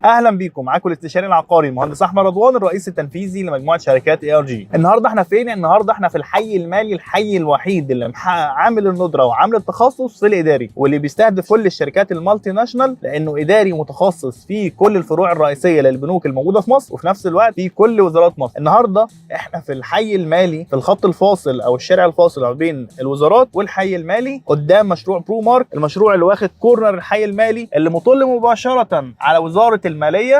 اهلا بيكم، معاكم الاستشاري العقاري المهندس احمد رضوان، الرئيس التنفيذي لمجموعه شركات ARG. النهارده احنا فين؟ النهارده احنا في الحي المالي، الحي الوحيد اللي محقق عامل الندره وعامل التخصص في الاداري، واللي بيستهدف كل الشركات المالتي ناشونال، لانه اداري متخصص في كل الفروع الرئيسيه للبنوك الموجوده في مصر، وفي نفس الوقت في كل وزارات مصر. النهارده احنا في الحي المالي، في الخط الفاصل او الشارع الفاصل ما بين الوزارات والحي المالي، قدام مشروع برو مارك، المشروع اللي واخد كورنر الحي المالي، اللي مطل مباشره على وزاره الماليه.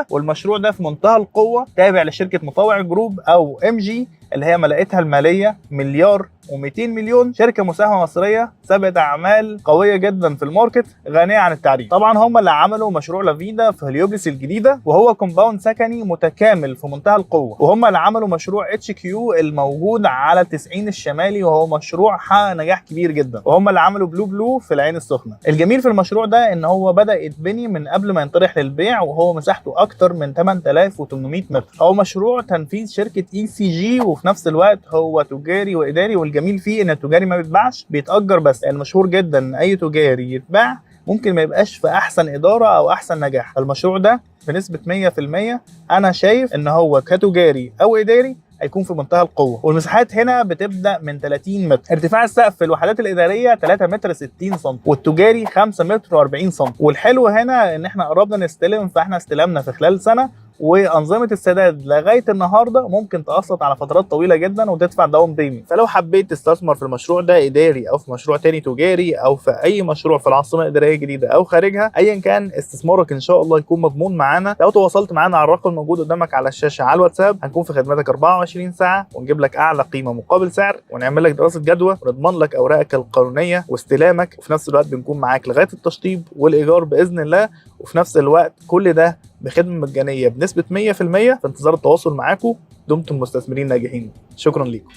والمشروع ده في منتهى القوه، تابع لشركه مطوع جروب او MG، اللي هي ملاءتها الماليه مليار و200 مليون. شركه مساهمه مصريه، سابقه اعمال قويه جدا في الماركت، غنيه عن التعريف. طبعا هم اللي عملوا مشروع لافيدا في هليوبلس الجديده، وهو كومباوند سكني متكامل في منتهى القوه. وهم اللي عملوا مشروع HQ الموجود على 90 الشمالي، وهو مشروع حقق نجاح كبير جدا. وهم اللي عملوا بلو في العين السخنه. الجميل في المشروع ده ان هو بدا يتبني من قبل ما ينطرح للبيع، وهو مساحته اكتر من 8800 متر. هو مشروع تنفيذ شركه ECG، وفي نفس الوقت هو تجاري واداري. والجميل فيه ان التجاري ما بيتباعش، بيتأجر بس. يعني مشهور جدا ان اي تجاري يتباع ممكن ما يبقاش في احسن اداره او احسن نجاح. فالمشروع ده بنسبه 100% انا شايف ان هو كتجاري او اداري هيكون في منتهى القوه. والمساحات هنا بتبدا من 30 متر. ارتفاع السقف في الوحدات الاداريه 3 متر 60 سم، والتجاري 5 متر و40 سم. والحلو هنا ان احنا قربنا نستلم، فاحنا استلمنا في خلال سنه، وانظمه السداد لغايه النهارده ممكن تقسط على فترات طويله جدا وتدفع داون بيمنت. فلو حبيت تستثمر في المشروع ده اداري، او في مشروع تاني تجاري، او في اي مشروع في العاصمه الاداريه الجديده او خارجها، ايا كان استثمارك ان شاء الله يكون مضمون معانا. لو تواصلت معانا على الرقم الموجود قدامك على الشاشه على الواتساب، هنكون في خدمتك 24 ساعه، ونجيب لك اعلى قيمه مقابل سعر، ونعمل لك دراسه جدوى، ونضمن لك اوراقك القانونيه واستلامك. وفي نفس الوقت بنكون معاك لغايه التشطيب والايجار باذن الله. وفي نفس الوقت كل ده بخدمه مجانيه بنسبه 100%. في انتظار التواصل معاكم. دمتم مستثمرين ناجحين. شكرا لكم.